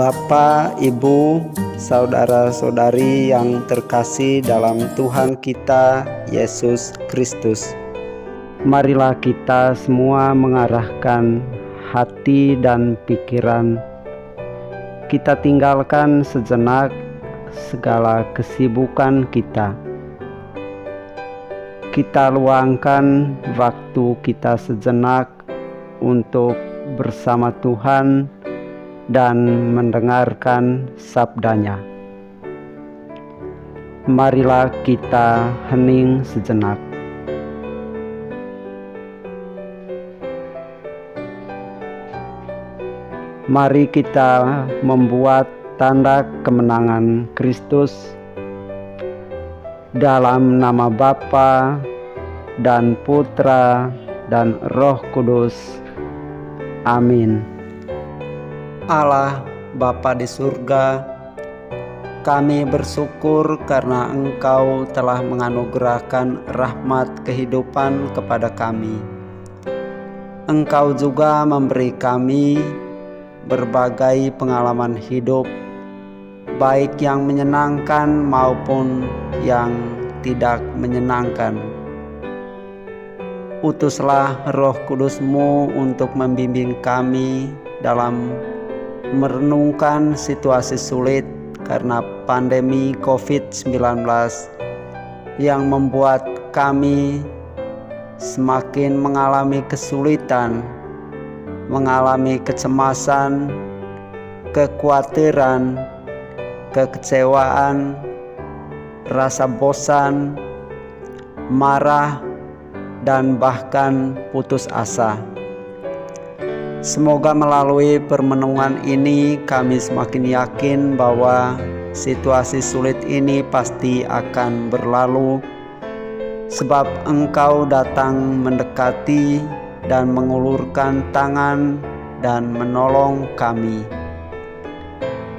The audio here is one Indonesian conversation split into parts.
Bapak, Ibu, saudara-saudari yang terkasih dalam Tuhan kita Yesus Kristus, marilah kita semua mengarahkan hati dan pikiran. Kita tinggalkan sejenak segala kesibukan kita. Kita luangkan waktu kita sejenak untuk bersama Tuhan dan mendengarkan sabdanya. Marilah kita hening sejenak. Mari kita membuat tanda kemenangan Kristus dalam nama Bapa dan Putra dan Roh Kudus. Amin. Allah Bapa di surga, kami bersyukur karena Engkau telah menganugerahkan rahmat kehidupan kepada kami. Engkau juga memberi kami berbagai pengalaman hidup, baik yang menyenangkan maupun yang tidak menyenangkan. Utuslah Roh Kudus-Mu untuk membimbing kami dalam merenungkan situasi sulit karena pandemi COVID-19 yang membuat kami semakin mengalami kesulitan, mengalami kecemasan, kekhawatiran, kekecewaan, rasa bosan, marah, dan bahkan putus asa. Semoga melalui permenungan ini kami semakin yakin bahwa situasi sulit ini pasti akan berlalu, sebab Engkau datang mendekati dan mengulurkan tangan dan menolong kami.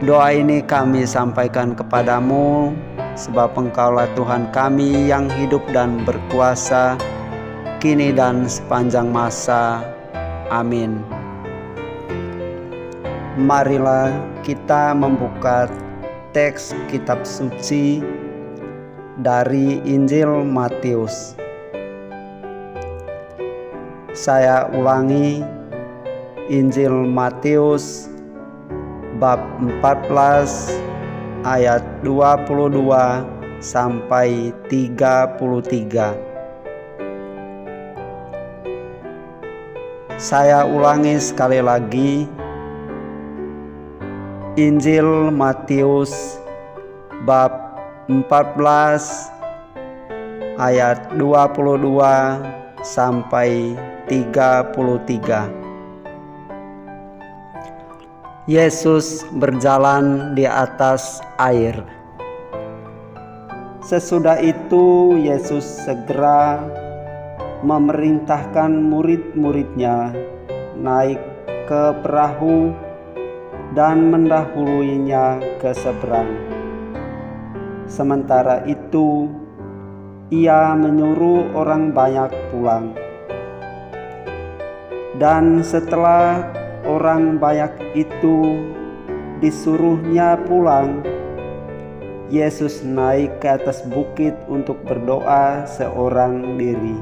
Doa ini kami sampaikan kepadamu, sebab Engkaulah Tuhan kami yang hidup dan berkuasa, kini dan sepanjang masa. Amin. Marilah kita membuka teks kitab suci dari Injil Matius. Saya ulangi, Injil Matius bab 14 ayat 22 sampai 33. Saya ulangi sekali lagi, Injil Matius bab 14 ayat 22 sampai 33. Yesus berjalan di atas air. Sesudah itu Yesus segera memerintahkan murid-muridnya naik ke perahu dan mendahuluinya ke seberang. Sementara itu Ia menyuruh orang banyak pulang. Dan setelah orang banyak itu disuruhnya pulang, Yesus naik ke atas bukit untuk berdoa seorang diri.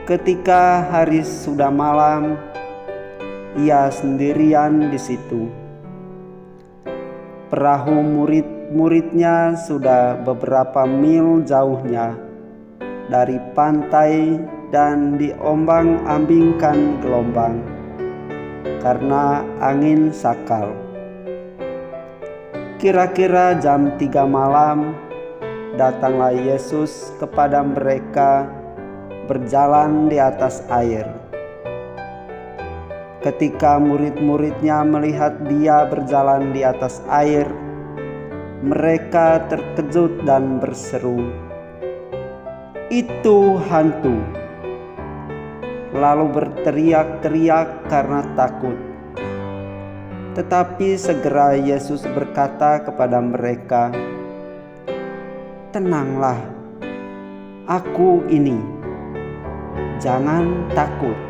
Ketika hari sudah malam, Ia sendirian di situ. Perahu murid-muridnya sudah beberapa mil jauhnya dari pantai dan diombang-ambingkan gelombang karena angin sakal. Kira-kira jam 3 malam, datanglah Yesus kepada mereka berjalan di atas air. Ketika murid-muridnya melihat Dia berjalan di atas air, mereka terkejut dan berseru, "Itu hantu!" Lalu berteriak-teriak karena takut. Tetapi segera Yesus berkata kepada mereka, "Tenanglah, Aku ini, jangan takut."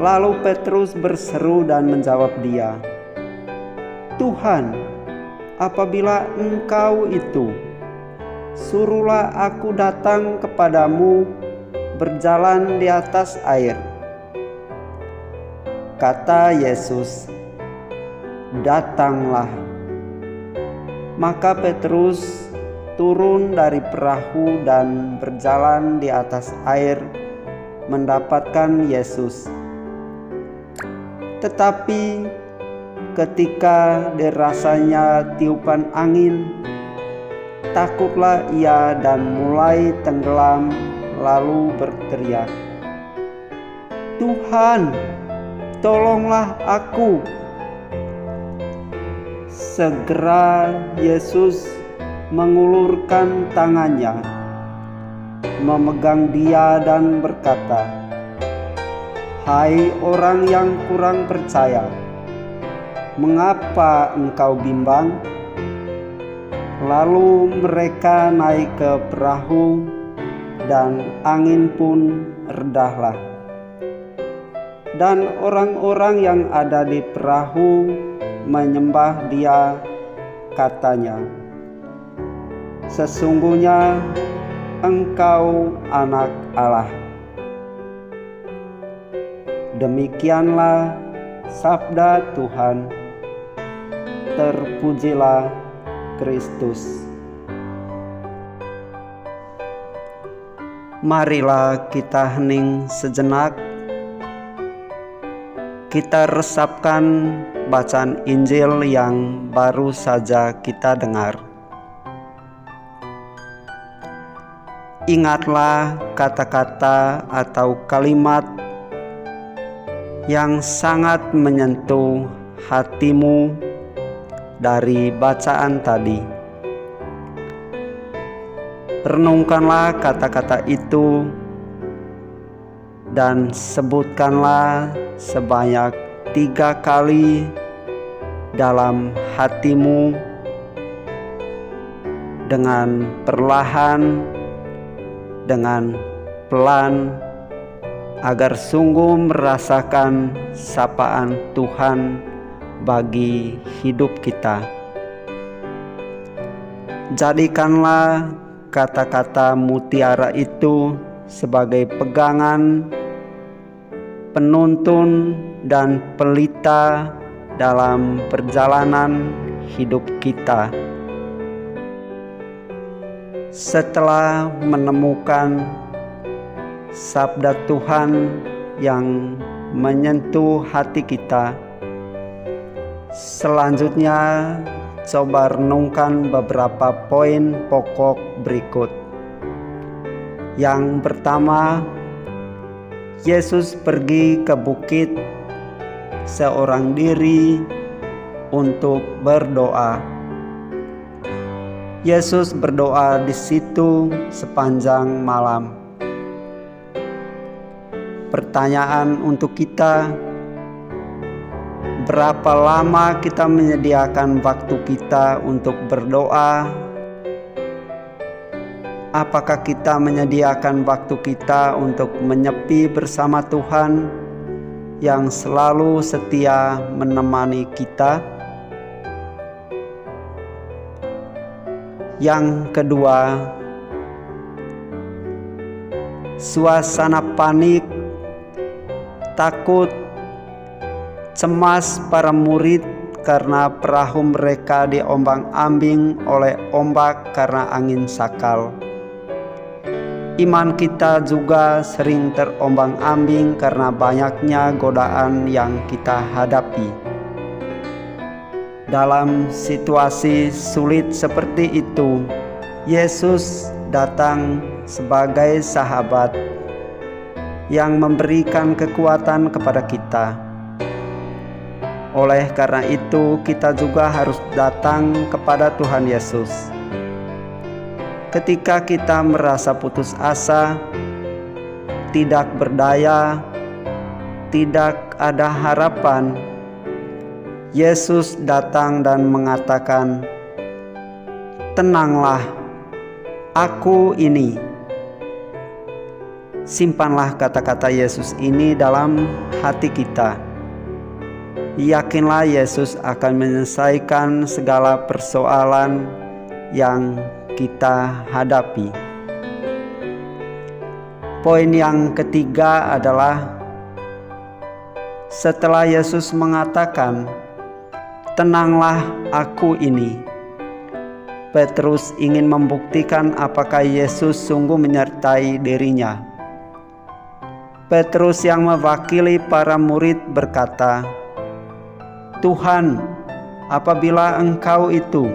Lalu Petrus berseru dan menjawab dia, "Tuhan, apabila Engkau itu, suruhlah aku datang kepadamu berjalan di atas air." Kata Yesus, "Datanglah." Maka Petrus turun dari perahu dan berjalan di atas air mendapatkan Yesus. Tetapi ketika dirasanya tiupan angin, takutlah ia dan mulai tenggelam, lalu berteriak, "Tuhan, tolonglah aku." Segera Yesus mengulurkan tangannya, memegang dia dan berkata, "Hai orang yang kurang percaya, mengapa engkau bimbang?" Lalu mereka naik ke perahu dan angin pun redahlah. Dan orang-orang yang ada di perahu menyembah dia, katanya, "Sesungguhnya Engkau Anak Allah." Demikianlah sabda Tuhan. Terpujilah Kristus. Marilah kita hening sejenak. Kita resapkan bacaan Injil yang baru saja kita dengar. Ingatlah kata-kata atau kalimat yang sangat menyentuh hatimu dari bacaan tadi. Renungkanlah kata-kata itu dan sebutkanlah sebanyak 3 kali dalam hatimu dengan perlahan, dengan pelan, agar sungguh merasakan sapaan Tuhan bagi hidup kita. Jadikanlah kata-kata mutiara itu sebagai pegangan, penuntun dan pelita dalam perjalanan hidup kita. Setelah menemukan sabda Tuhan yang menyentuh hati kita, selanjutnya coba renungkan beberapa poin pokok berikut. Yang pertama, Yesus pergi ke bukit seorang diri untuk berdoa. Yesus berdoa di situ sepanjang malam. Pertanyaan untuk kita, berapa lama kita menyediakan waktu kita untuk berdoa? Apakah kita menyediakan waktu kita untuk menyepi bersama Tuhan yang selalu setia menemani kita? Yang kedua, suasana panik, takut, cemas para murid karena perahu mereka diombang-ambing oleh ombak karena angin sakal. Iman kita juga sering terombang-ambing karena banyaknya godaan yang kita hadapi. Dalam situasi sulit seperti itu, Yesus datang sebagai sahabat yang memberikan kekuatan kepada kita. Oleh karena itu, kita juga harus datang kepada Tuhan Yesus. Ketika kita merasa putus asa, tidak berdaya, tidak ada harapan, Yesus datang dan mengatakan, "Tenanglah, Aku ini." Simpanlah kata-kata Yesus ini dalam hati kita. Yakinlah Yesus akan menyelesaikan segala persoalan yang kita hadapi. Poin yang ketiga adalah setelah Yesus mengatakan, "Tenanglah, aku ini." Petrus ingin membuktikan apakah Yesus sungguh menyertai dirinya. Petrus yang mewakili para murid berkata, "Tuhan, apabila Engkau itu,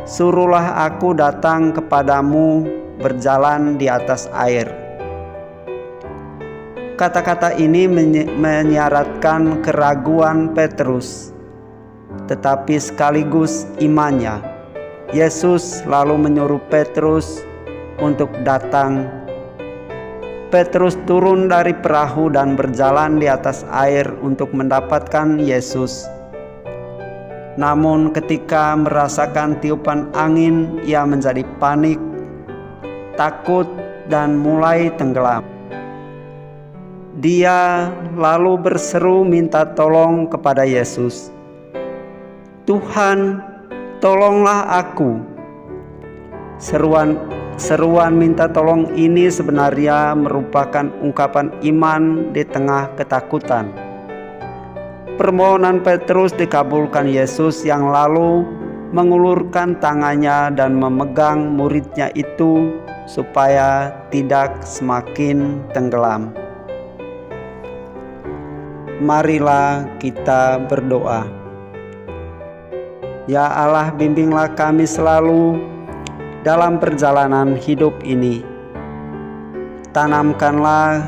suruhlah aku datang kepadamu berjalan di atas air." Kata-kata ini menyaratkan keraguan Petrus, tetapi sekaligus imannya. Yesus lalu menyuruh Petrus untuk datang. Petrus turun dari perahu dan berjalan di atas air untuk mendapatkan Yesus. Namun ketika merasakan tiupan angin, ia menjadi panik, takut, dan mulai tenggelam. Dia lalu berseru minta tolong kepada Yesus. "Tuhan, tolonglah aku." Seruan minta tolong ini sebenarnya merupakan ungkapan iman di tengah ketakutan. Permohonan Petrus dikabulkan Yesus yang lalu mengulurkan tangannya dan memegang muridnya itu supaya tidak semakin tenggelam. Marilah kita berdoa. Ya Allah, bimbinglah kami selalu dalam perjalanan hidup ini. Tanamkanlah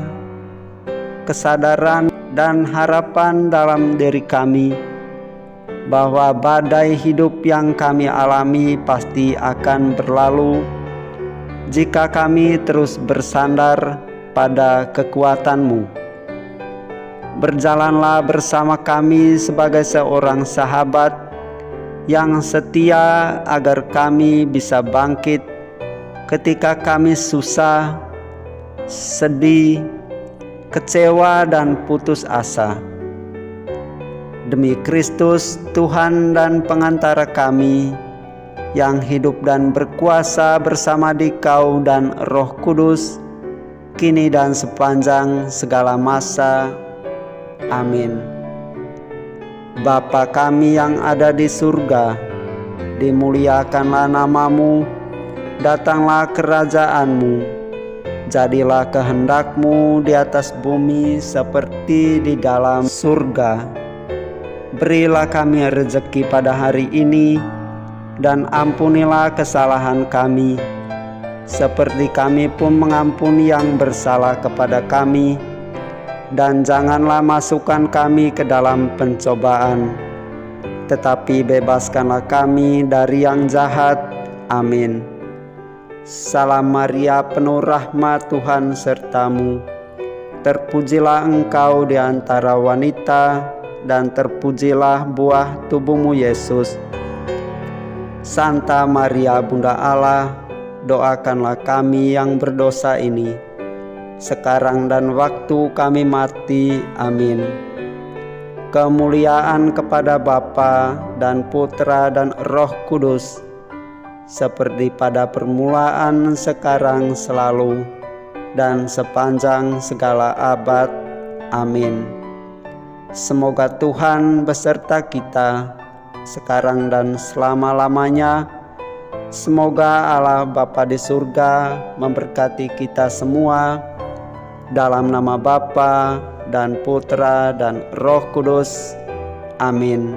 kesadaran dan harapan dalam diri kami bahwa badai hidup yang kami alami pasti akan berlalu jika kami terus bersandar pada kekuatan-Mu. Berjalanlah bersama kami sebagai seorang sahabat yang setia agar kami bisa bangkit ketika kami susah, sedih, kecewa, dan putus asa. Demi Kristus, Tuhan dan pengantara kami, yang hidup dan berkuasa bersama Dikau dan Roh Kudus, kini dan sepanjang segala masa. Amin. Bapa kami yang ada di surga, dimuliakanlah nama-Mu, datanglah kerajaan-Mu, jadilah kehendak-Mu di atas bumi seperti di dalam surga. Berilah kami rezeki pada hari ini, dan ampunilah kesalahan kami, seperti kami pun mengampuni yang bersalah kepada kami. Dan janganlah masukkan kami ke dalam pencobaan, tetapi bebaskanlah kami dari yang jahat. Amin. Salam Maria, penuh rahmat, Tuhan sertamu. Terpujilah engkau di antara wanita, dan terpujilah buah tubuhmu Yesus. Santa Maria, Bunda Allah, doakanlah kami yang berdosa ini, sekarang dan waktu kami mati. Amin. Kemuliaan kepada Bapa dan Putra dan Roh Kudus, seperti pada permulaan, sekarang, selalu, dan sepanjang segala abad. Amin. Semoga Tuhan beserta kita, sekarang dan selama-lamanya. Semoga Allah Bapa di surga memberkati kita semua. Dalam nama Bapa dan Putra dan Roh Kudus. Amin.